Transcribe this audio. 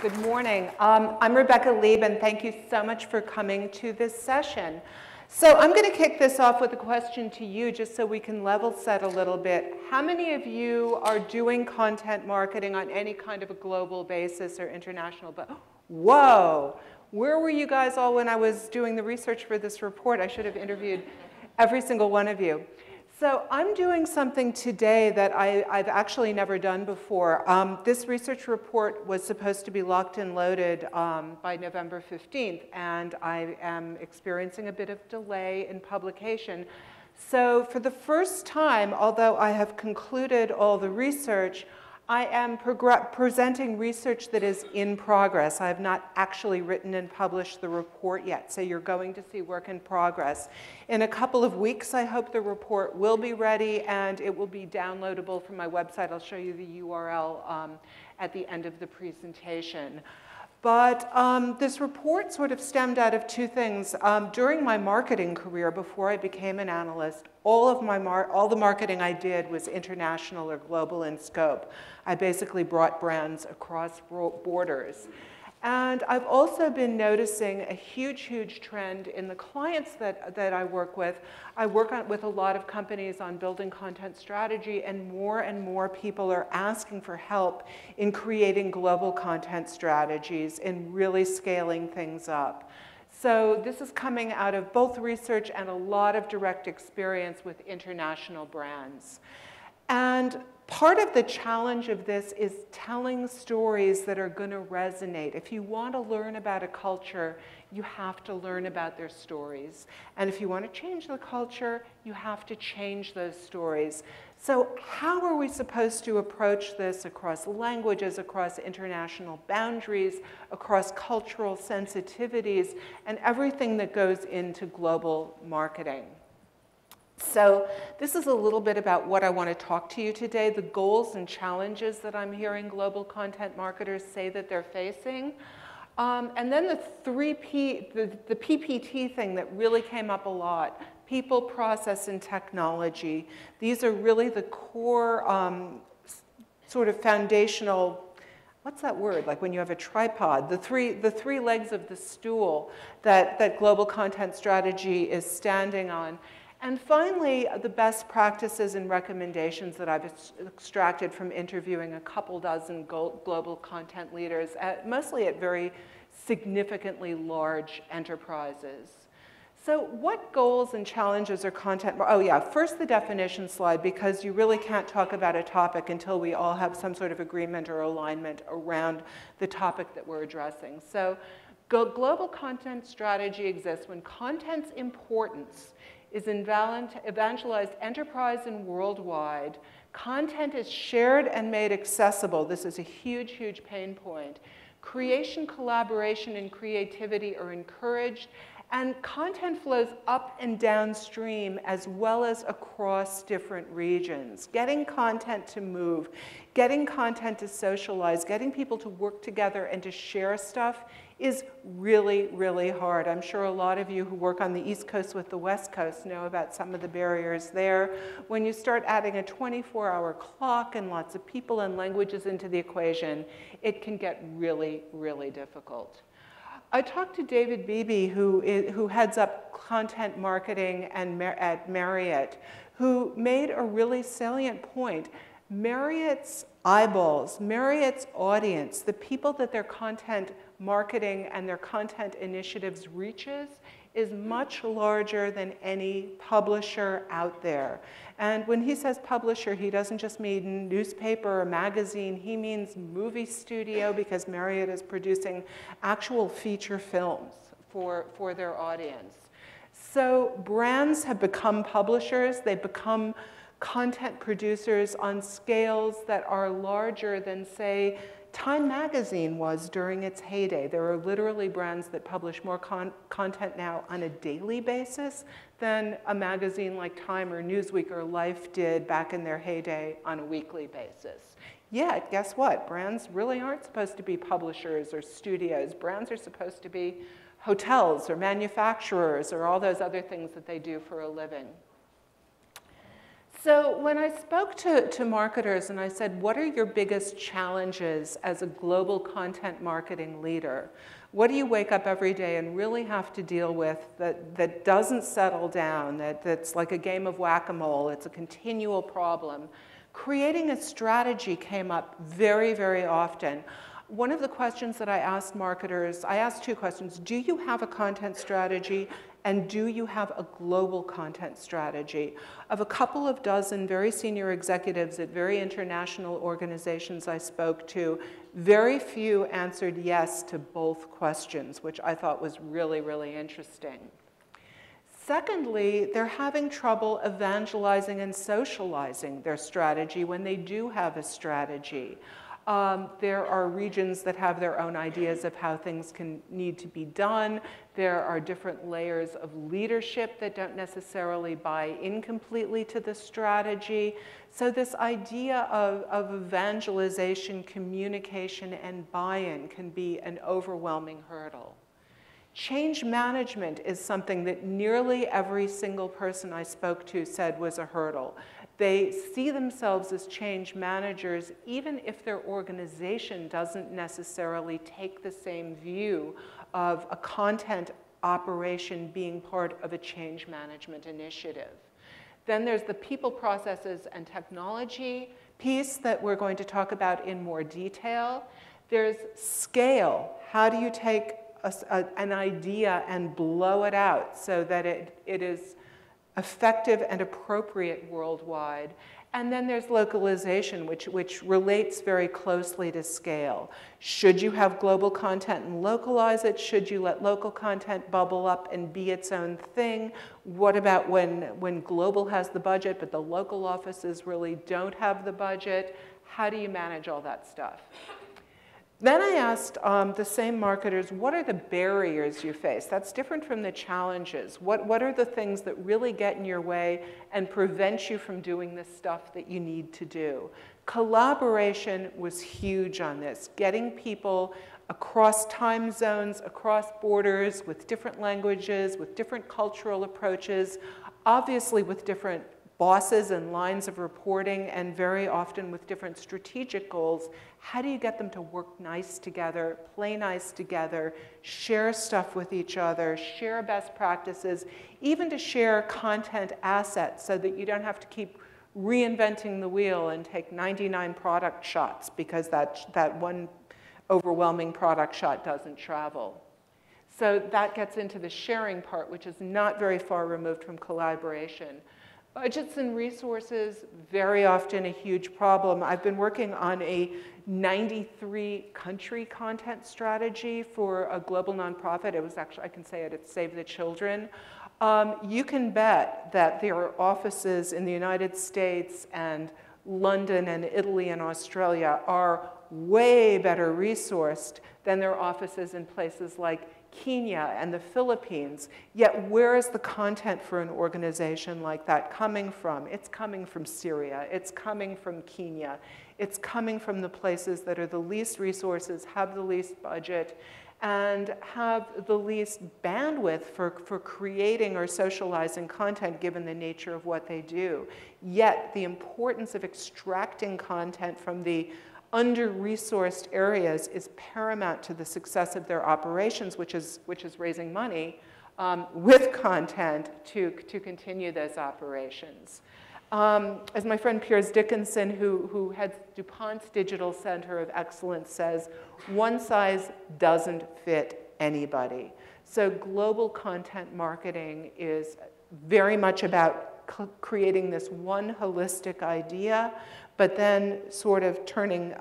Good morning. I'm Rebecca Lieb, and thank you so much for coming to this session. So I'm going to kick this off with a question to you, just so we can level set a little bit. How many of you are doing content marketing on any kind of a global basis or international? But whoa, where were you guys all when I was doing the research for this report? I should have interviewed every single one of you. So I'm doing something today that I've actually never done before. This research report was supposed to be locked and loaded by November 15th, and I am experiencing a bit of delay in publication. So for the first time, although I have concluded all the research, I am presenting research that is in progress. I have not actually written and published the report yet, so you're going to see work in progress. In a couple of weeks, I hope the report will be ready and it will be downloadable from my website. I'll show you the URL at the end of the presentation. But this report sort of stemmed out of two things. During my marketing career, before I became an analyst, all the marketing I did was international or global in scope. I basically brought brands across borders. And I've also been noticing a huge, huge trend in the clients that I work with. I work with a lot of companies on building content strategy, and more people are asking for help in creating global content strategies and really scaling things up. So this is coming out of both research and a lot of direct experience with international brands. And part of the challenge of this is telling stories that are going to resonate. If you want to learn about a culture, you have to learn about their stories. And if you want to change the culture, you have to change those stories. So how are we supposed to approach this across languages, across international boundaries, across cultural sensitivities, and everything that goes into global marketing? So this is a little bit about what I want to talk to you today, the goals and challenges that I'm hearing global content marketers say that they're facing. And then the PPT thing that really came up a lot, people, process, and technology. These are really the core sort of foundational, what's that word, like when you have a tripod, the three legs of the stool that global content strategy is standing on. And finally, the best practices and recommendations that I've extracted from interviewing a couple dozen global content leaders, mostly at very significantly large enterprises. So what goals and challenges are content? Oh yeah, first the definition slide, because you really can't talk about a topic until we all have some sort of agreement or alignment around the topic that we're addressing. So global content strategy exists when content's importance is evangelized enterprise and worldwide. Content is shared and made accessible. This is a huge, huge pain point. Creation, collaboration, and creativity are encouraged, and content flows up and downstream as well as across different regions. Getting content to move, getting content to socialize, getting people to work together and to share stuff is really, really hard. I'm sure a lot of you who work on the East Coast with the West Coast know about some of the barriers there. When you start adding a 24-hour clock and lots of people and languages into the equation, it can get really, really difficult. I talked to David Beebe, who heads up content marketing at Marriott, who made a really salient point. Marriott's eyeballs, Marriott's audience, the people that their content marketing and their content initiatives reaches is much larger than any publisher out there. And when he says publisher, he doesn't just mean newspaper or magazine, he means movie studio, because Marriott is producing actual feature films for their audience. So brands have become publishers, they've become content producers on scales that are larger than, say, Time magazine was during its heyday. There are literally brands that publish more content now on a daily basis than a magazine like Time or Newsweek or Life did back in their heyday on a weekly basis. Yet, guess what? Brands really aren't supposed to be publishers or studios. Brands are supposed to be hotels or manufacturers or all those other things that they do for a living. So when I spoke to marketers and I said, what are your biggest challenges as a global content marketing leader? What do you wake up every day and really have to deal with that doesn't settle down, that's like a game of whack-a-mole, it's a continual problem? Creating a strategy came up very, very often. One of the questions that I asked marketers, I asked two questions. Do you have a content strategy? And do you have a global content strategy? Of a couple of dozen very senior executives at very international organizations I spoke to, very few answered yes to both questions, which I thought was really, really interesting. Secondly, they're having trouble evangelizing and socializing their strategy when they do have a strategy. There are regions that have their own ideas of how things need to be done. There are different layers of leadership that don't necessarily buy in completely to the strategy. So this idea of evangelization, communication, and buy-in can be an overwhelming hurdle. Change management is something that nearly every single person I spoke to said was a hurdle. They see themselves as change managers even if their organization doesn't necessarily take the same view of a content operation being part of a change management initiative. Then there's the people, processes, and technology piece that we're going to talk about in more detail. There's scale. How do you take an idea and blow it out so that it is effective and appropriate worldwide? And then there's localization, which relates very closely to scale. Should you have global content and localize it? Should you let local content bubble up and be its own thing? What about when global has the budget, but the local offices really don't have the budget? How do you manage all that stuff? Then I asked the same marketers, what are the barriers you face? That's different from the challenges. What are the things that really get in your way and prevent you from doing the stuff that you need to do? Collaboration was huge on this, getting people across time zones, across borders, with different languages, with different cultural approaches, obviously with different bosses and lines of reporting, and very often with different strategic goals. How do you get them to work nice together, play nice together, share stuff with each other, share best practices, even to share content assets so that you don't have to keep reinventing the wheel and take 99 product shots because that one overwhelming product shot doesn't travel. So that gets into the sharing part, which is not very far removed from collaboration. Budgets and resources, very often a huge problem. I've been working on a 93-country content strategy for a global nonprofit. It was actually, I can say it, it's Save the Children. You can bet that there are offices in the United States and London and Italy and Australia are way better resourced than their offices in places like Kenya and the Philippines. Yet where is the content for an organization like that coming from? It's coming from Syria. It's coming from Kenya. It's coming from the places that are the least resources, have the least budget, and have the least bandwidth for creating or socializing content given the nature of what they do. Yet the importance of extracting content from the under-resourced areas is paramount to the success of their operations, which is raising money with content to continue those operations. As my friend Piers Dickinson, who heads DuPont's Digital Center of Excellence, says, one size doesn't fit anybody. So global content marketing is very much about creating this one holistic idea, but then sort of turning